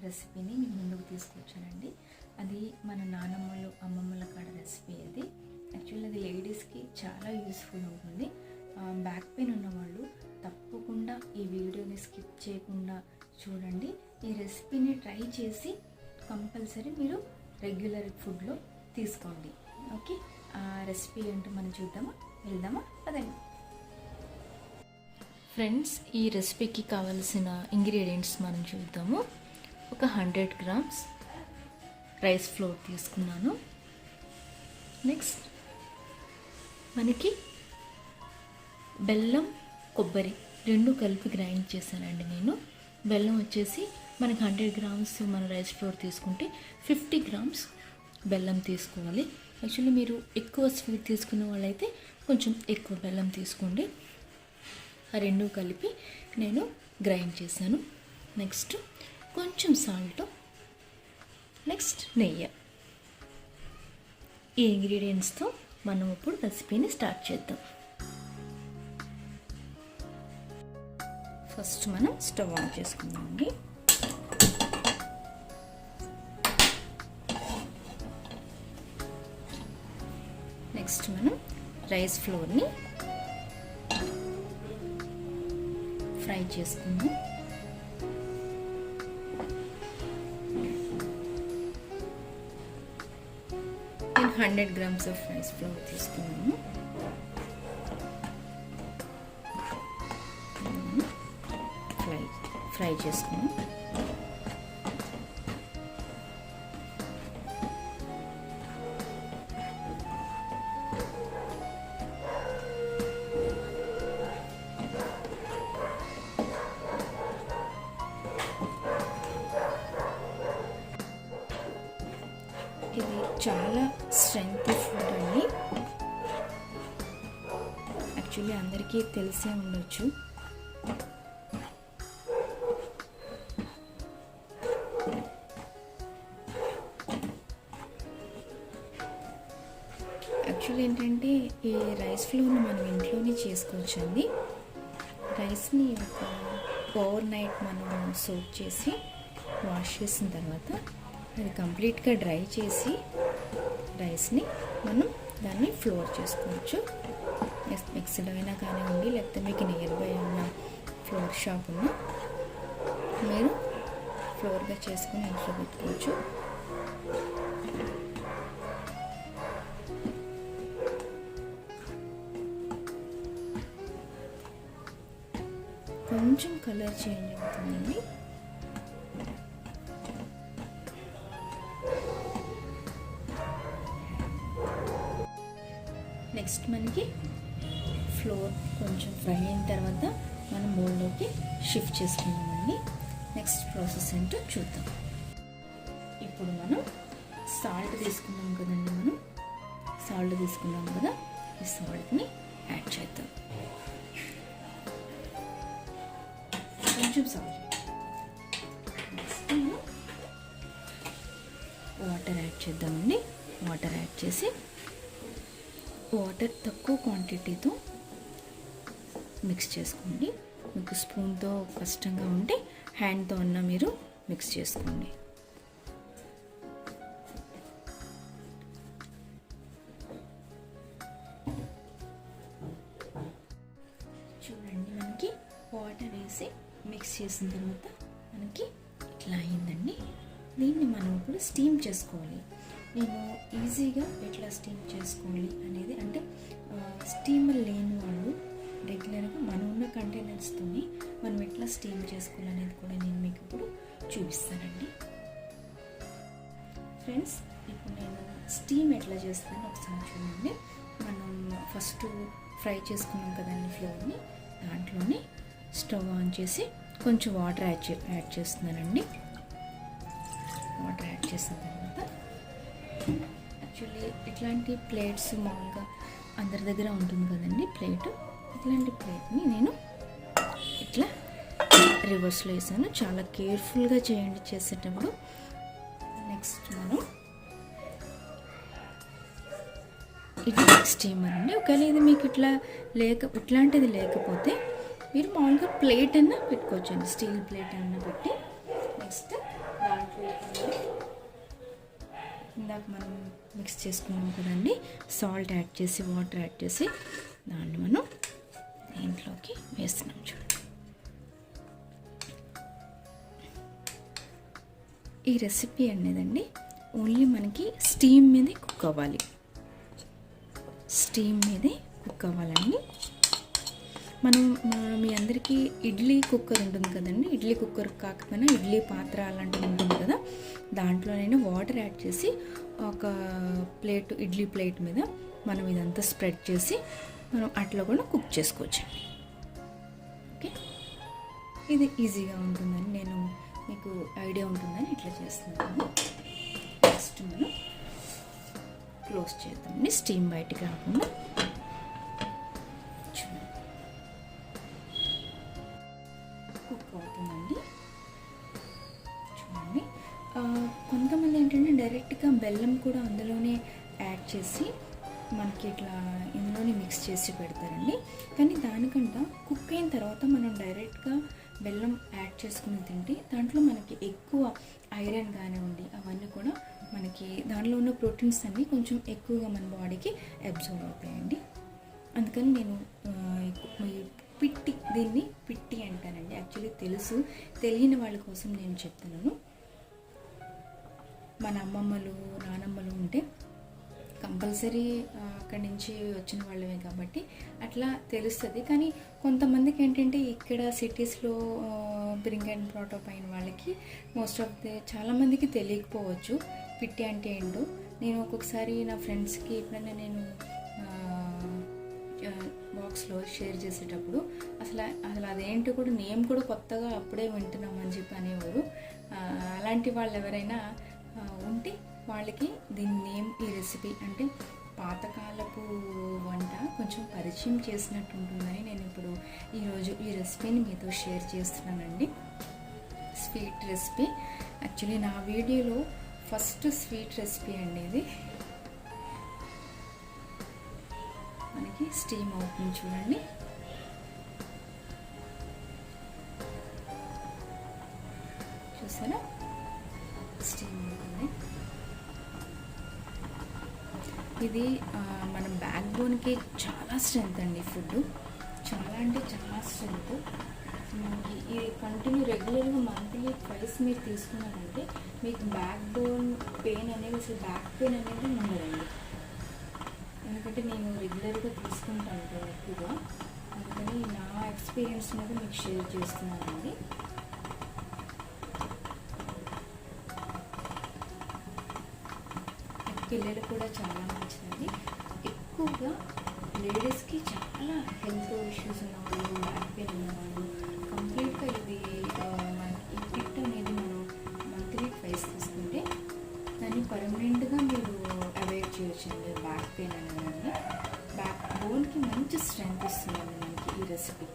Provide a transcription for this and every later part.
రెసిపీని మీ ముందుకు తీసుకొచ్చానండి. అది మన నానమ్మలు అమ్మమ్మల కాడ రెసిపీ. అది యాక్చువల్లీ అది లేడీస్కి చాలా యూస్ఫుల్ అవుతుంది. బ్యాక్ పెయిన్ ఉన్నవాళ్ళు తప్పకుండా ఈ వీడియోని స్కిప్ చేయకుండా చూడండి. ఈ రెసిపీని ట్రై చేసి కంపల్సరీ మీరు రెగ్యులర్ ఫుడ్లో తీసుకోండి. ఓకే, ఆ రెసిపీ ఏంటో మనం వెళ్దామా అదండి. ఫ్రెండ్స్, ఈ రెసిపీకి కావాల్సిన ఇంగ్రీడియంట్స్ మనం చూద్దాము. ఒక 100 grams రైస్ ఫ్లోర్ తీసుకున్నాను. నెక్స్ట్ మనకి బెల్లం, కొబ్బరి రెండు కలిపి గ్రైండ్ చేశానండి నేను. బెల్లం వచ్చేసి మనకి 100 grams మన రైస్ ఫ్లోర్ తీసుకుంటే 50 grams బెల్లం తీసుకోవాలి. యాక్చువల్లీ మీరు ఎక్కువ స్వీట్ తీసుకునే వాళ్ళైతే కొంచెం ఎక్కువ బెల్లం తీసుకోండి. ఆ రెండు కలిపి నేను గ్రైండ్ చేశాను. నెక్స్ట్ కొంచెం సాల్ట్, నెక్స్ట్ నెయ్యి. ఈ ఇంగ్రీడియంట్స్తో మనం ఇప్పుడు రెసిపీని స్టార్ట్ చేద్దాం. ఫస్ట్ మనం స్టవ్ ఆన్ చేసుకుందామండి. నెక్స్ట్ మనం రైస్ ఫ్లోర్ని ఫ్రై చేసుకుందాం. నేను 100 grams ఆఫ్ రైస్ ఫ్లోర్ తీసుకున్నాను. ఫ్రై చేసుకున్నాం. ఇది చాలా స్ట్రెంగ్త్ ఫుడ్ అండి. యాక్చువల్లీ అందరికీ తెలిసే ఉండొచ్చు. యాక్చువల్లీ ఏంటంటే ఈ రైస్ ఫ్లోర్ని మనం ఇంట్లోనే చేసుకోవచ్చండి. రైస్ని ఒక ఓవర్ నైట్ మనం సోక్ చేసి వాష్ చేసిన తర్వాత అది కంప్లీట్గా డ్రై చేసి రైస్ని మనం దాన్ని ఫ్లోర్ చేసుకోవచ్చు. మిక్సీలో అయినా కానివ్వండి, లేకపోతే మీకు నియర్ బై ఉన్న ఫ్లోర్ షాప్ ఉన్న మీరు ఫ్లోర్గా చేసుకుని ఇంట్లో పెట్టుకోవచ్చు. కొంచెం కలర్ చేంజ్ అవుతుందండి. నెక్స్ట్ మనకి ఫ్లోర్ కొంచెం ఫ్రై అయిన తర్వాత మనం బౌల్లోకి షిఫ్ట్ చేసుకున్నామండి. నెక్స్ట్ ప్రాసెస్ ఏంటో చూద్దాం. ఇప్పుడు మనం సాల్ట్ తీసుకున్నాం కదండి. మనం సాల్ట్ తీసుకున్నాం కదా, ఈ సాల్ట్ని యాడ్ చేద్దాం. కొంచెం సాల్ట్. నెక్స్ట్ మనం వాటర్ యాడ్ చేద్దామండి. వాటర్ యాడ్ చేసి వాటర్ తక్కువ క్వాంటిటీతో మిక్స్ చేసుకోండి. మీకు స్పూన్తో కష్టంగా ఉంటే హ్యాండ్తో అన్న మీరు మిక్స్ చేసుకోండి. చూడండి, మనకి వాటర్ వేసి మిక్స్ చేసిన తర్వాత మనకి ఇట్లా అయిందండి. దీన్ని మనం ఇప్పుడు స్టీమ్ చేసుకోవాలి. నేను ఈజీగా ఎట్లా స్టీమ్ చేసుకోవాలి అనేది, అంటే స్టీమర్ లేని వాళ్ళు రెగ్యులర్గా మనం ఉన్న కంటైనర్స్తోని మనం ఎట్లా స్టీమ్ చేసుకోవాలి అనేది కూడా నేను మీకు ఇప్పుడు చూపిస్తానండి. ఫ్రెండ్స్, ఇప్పుడు నేను స్టీమ్ ఎట్లా చేస్తానో ఒకసారి చూడండి. మనం ఫస్ట్ ఫ్రై చేసుకున్నాం కదండి ఫ్లోర్ని, దాంట్లోనే స్టవ్ ఆన్ చేసి కొంచెం వాటర్ యాడ్ చేస్తున్నానండి. వాటర్ యాడ్ చేసిన తర్వాత యాక్చువల్లీ ఇట్లాంటి ప్లేట్స్ మామూలుగా అందరి దగ్గర ఉంటుంది కదండి ప్లేట్. ఇట్లాంటి ప్లేట్ని నేను ఇట్లా రివర్స్లో వేసాను. చాలా కేర్ఫుల్గా చేయండి చేసేటప్పుడు. నెక్స్ట్ మనం ఇది స్టీమర్ అండి. ఒకవేళ ఇది మీకు ఇట్లాంటిది లేకపోతే మీరు మామూలుగా ప్లేట్ అన్నా పెట్టుకోవచ్చండి, స్టీల్ ప్లేట్ అన్నా పెట్టి నెక్స్ట్ దాంట్లో ఇందాక మనం మిక్స్ చేసుకున్నాం కదండి, సాల్ట్ యాడ్ చేసి వాటర్ యాడ్ చేసి దాన్ని మనం దీంట్లోకి వేస్తున్నాం. చూడండి, ఈ రెసిపీ అనేదండి ఓన్లీ మనకి స్టీమ్ మీదే కుక్ అవ్వాలి. స్టీమ్ మీదే కుక్ అవ్వాలండి. మనం మీ అందరికీ ఇడ్లీ కుక్కర్ ఉంటుంది కదండి, ఇడ్లీ కుక్కర్ కాకపోయినా ఇడ్లీ పాత్ర అలాంటిది ఉంటుంది కదా, దాంట్లో నేను వాటర్ యాడ్ చేసి ఒక ప్లేట్, ఇడ్లీ ప్లేట్ మీద మనం ఇదంతా స్ప్రెడ్ చేసి మనం అట్లా కూడా కుక్ చేసుకోవచ్చండి. ఓకే, ఇది ఈజీగా ఉంటుందని నేను మీకు ఐడియా ఉంటుందని ఇట్లా చేస్తున్నాను. నెక్స్ట్ మనం క్లోజ్ చేద్దామండి, స్టీమ్ బయటికి రాకుండా. కుక్ అవుతుందండి. చూడండి, కొంతమంది ఏంటంటే డైరెక్ట్గా బెల్లం కూడా అందులోనే యాడ్ చేసి మనకి ఇట్లా ఇందులోనే మిక్స్ చేసి పెడతారండి. కానీ దానికంటే కుక్ అయిన తర్వాత మనం డైరెక్ట్గా బెల్లం యాడ్ చేసుకుని తింటే దాంట్లో మనకి ఎక్కువ ఐరన్ కానివ్వండి అవన్నీ కూడా మనకి దానిలో ఉన్న ప్రోటీన్స్ అన్నీ కొంచెం ఎక్కువగా మన బాడీకి అబ్జర్వ్ అవుతాయండి. అందుకని నేను దీన్ని పిట్టి అంటానండి. యాక్చువల్లీ తెలుసు, తెలియని వాళ్ళ కోసం నేను చెప్తున్నాను. మన అమ్మమ్మలు నానమ్మలు ఉంటే కంపల్సరీ అక్కడి నుంచి వచ్చిన వాళ్ళమే కాబట్టి అట్లా తెలుస్తుంది. కానీ కొంతమందికి ఏంటంటే ఇక్కడ సిటీస్లో బ్రింగ్ అండ్ బ్రాటప్ అయిన వాళ్ళకి మోస్ట్ ఆఫ్ చాలామందికి తెలియకపోవచ్చు పిట్టి అంటే ఏంటో. నేను ఒక్కొక్కసారి నా ఫ్రెండ్స్కి ఎప్పుడైనా నేను బాక్స్లో షేర్ చేసేటప్పుడు అసలు అదేంటో కూడా నేమ్ కూడా కొత్తగా అప్పుడే వింటున్నామని చెప్పి అనేవారు. అలాంటి వాళ్ళు ఎవరైనా ఉంటే వాళ్ళకి దీని నేమ్, ఈ రెసిపీ అంటే పాతకాలపు వంట కొంచెం పరిచయం చేసినట్టు ఉంటుందని నేను ఇప్పుడు ఈరోజు ఈ రెసిపీని మీతో షేర్ చేస్తున్నానండి. స్వీట్ రెసిపీ, యాక్చువల్లీ నా వీడియోలో ఫస్ట్ స్వీట్ రెసిపీ అండి ఇది. మనకి స్టీమ్ అవుతుంది చూడండి. చూసారా, స్టీమ్ అవుతుంది. ఇది మన బ్యాక్ బోన్కి చాలా స్ట్రెంత్ అండి. ఫుడ్ చాలా అంటే చాలా స్ట్రెంత్. ఇది కంటిన్యూ రెగ్యులర్గా మంత్లీ ట్వైస్ మీరు తీసుకున్నారంటే మీకు బ్యాక్ బోన్ పెయిన్ అనేది, అసలు బ్యాక్ పెయిన్ అనేది ఉండదండి. ఎందుకంటే నేను రెగ్యులర్గా తీసుకుంటాను ఎక్కువగా, అందుకని నా ఎక్స్పీరియన్స్ మీద మీకు షేర్ చేస్తున్నానండి. పిల్లలు కూడా చాలా మంచిదండి. ఎక్కువగా లేడీస్కి చాలా హెల్త్ ఇష్యూస్ ఉన్నవాళ్ళు, బ్యాక్ పెయిన్ ఉన్నవాళ్ళు కంప్లీట్గా ఇది మనకి ఈ పిట్ అనేది మనం మంత్లీ ట్వైస్ తీసుకుంటే దాన్ని పర్మనెంట్గా మీరు అవాయిడ్ చేయొచ్చండి. బ్యాక్ పెయిన్ అనేది బ్యాక్ బోన్కి మంచి స్ట్రెంత్ ఇస్తుందండి మనకి ఈ రెసిపీ.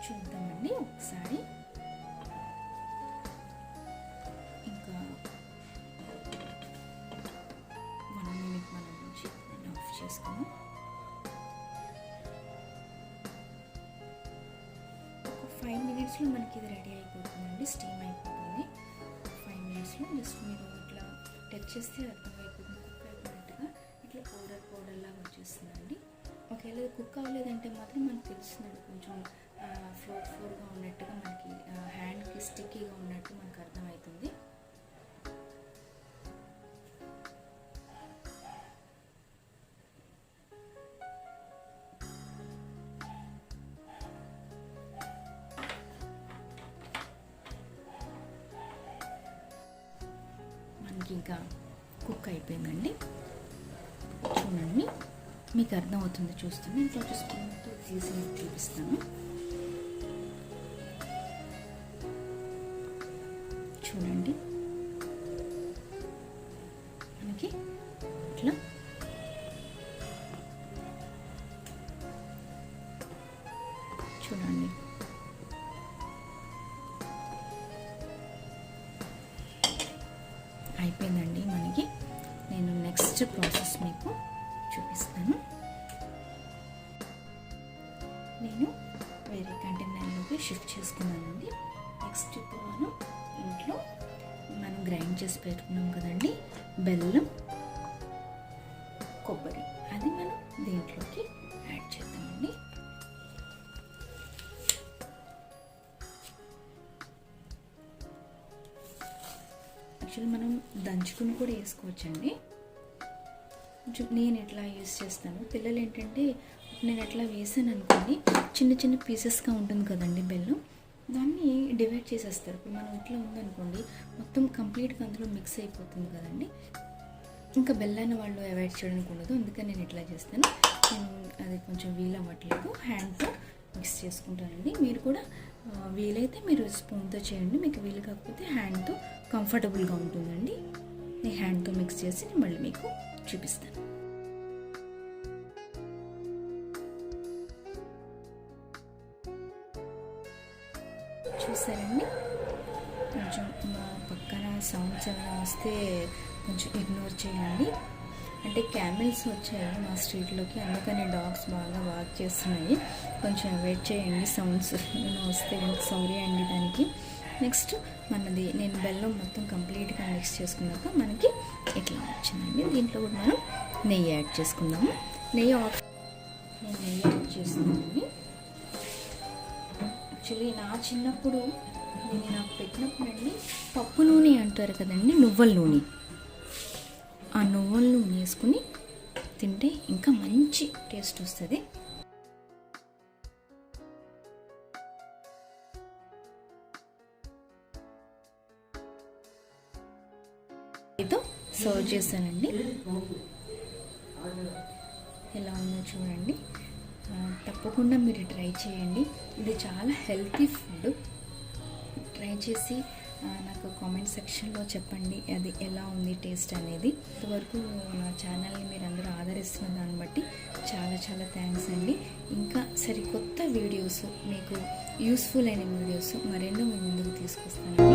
చూద్దామండి ఒకసారి. ఇంకా 1 minute మనం నుంచి ఆఫ్ చేసుకున్నాం. ఒక 5 minutesలో మనకి ఇది రెడీ అయిపోతుందండి, స్టీమ్ అయిపోతుంది. 5 minutesలో జస్ట్ మీరు ఇట్లా టచ్ చేస్తే అర్థమైపోతుంది కుక్ అయిపోయినట్టుగా. ఇట్లా పౌడర్ లాగా వచ్చేస్తుందండి. ఒకవేళ కుక్ అవ్వలేదంటే మాత్రం మనకు తెలుస్తుందండి, కొంచెం ఫ్లోర్గా ఉన్నట్టుగా మనకి హ్యాండ్కి స్టిక్కీగా ఉన్నట్టు మనకు అర్థమవుతుంది. మనకి ఇంకా కుక్ అయిపోయిందండి. చూడండి, మీకు అర్థమవుతుంది చూస్తాను. ఇంట్లో స్పూన్తో తీసి చూపిస్తాను. చూడండి, మనకి ఇట్లా చూడండి. అయిపోయిందండి మనకి. నేను నెక్స్ట్ ప్రాసెస్ మీకు చూపిస్తాను. నేను వేరే కిచెన్లోకి షిఫ్ట్ చేసుకున్నానండి. నెక్స్ట్ ఇప్పుడు మనం గ్రైండ్ చేసి పెట్టుకున్నాం కదండి బెల్లం, కొబ్బరి, అది మనం దీంట్లోకి యాడ్ చేద్దామండి. యాక్చువల్లీ మనం దంచుకుని కూడా వేసుకోవచ్చండి. నేను ఎట్లా యూస్ చేస్తాను, పిల్లలు ఏంటంటే నేను ఎట్లా వేసాను అనుకోండి చిన్న చిన్న పీసెస్గా ఉంటుంది కదండి బెల్లం, దాన్ని డివైడ్ చేసేస్తారు. ఇప్పుడు మనం ఇట్లా ఉందనుకోండి మొత్తం కంప్లీట్గా అందులో మిక్స్ అయిపోతుంది కదండి. ఇంకా బెల్లాన్ని వాళ్ళు అవాయిడ్ చేయడానికి ఉండదు, అందుకని నేను ఇట్లా చేస్తాను. నేను అది కొంచెం వీలు అవ్వట్లేదు, హ్యాండ్తో మిక్స్ చేసుకుంటానండి. మీరు కూడా వీలైతే మీరు స్పూన్తో చేయండి, మీకు వీలు కాకపోతే హ్యాండ్తో కంఫర్టబుల్గా ఉంటుందండి. నేను హ్యాండ్తో మిక్స్ చేసి నేను మళ్ళీ మీకు చూపిస్తాను. చూసారండి, కొంచెం మా పక్కన సౌండ్స్ ఏమైనా వస్తే కొంచెం ఇగ్నోర్ చేయండి. అంటే క్యామెల్స్ వచ్చాయి మా స్ట్రీట్లోకి, అందుకని డాగ్స్ బాగా వాక్ చేస్తున్నాయి, కొంచెం వెయిట్ చేయండి. సౌండ్స్ వస్తే కనుక సారీ అండి దానికి. నెక్స్ట్ నేను బెల్లం మొత్తం కంప్లీట్గా మిక్స్ చేసుకున్నాక మనకి ఇట్లా వచ్చిందండి. దీంట్లో కూడా మనం నెయ్యి యాడ్ చేసుకుందాము. నేను నెయ్యి యాడ్ చేస్తున్నానండి. యాక్చువల్లీ నా చిన్నప్పుడు నాకు పెట్టినప్పుడు అండి పప్పు నూనె అంటారు కదండి, నువ్వుల నూనె, ఆ నువ్వుల నూనె వేసుకుని తింటే ఇంకా మంచి టేస్ట్ వస్తుంది. ఇదో సర్వ్ చేశానండి. ఎలా ఉందో చూడండి, తప్పకుండా మీరు ట్రై చేయండి. ఇది చాలా హెల్తీ ఫుడ్. ట్రై చేసి నాకు కామెంట్ సెక్షన్లో చెప్పండి అది ఎలా ఉంది టేస్ట్ అనేది. ఇంతవరకు నా ఛానల్ని మీరు అందరూ ఆదరిస్తున్న దాన్ని బట్టి చాలా చాలా థ్యాంక్స్ అండి. ఇంకా సరికొత్త వీడియోస్, మీకు యూస్ఫుల్ అయిన వీడియోస్ మరెన్నో మీ ముందుకు తీసుకొస్తాను.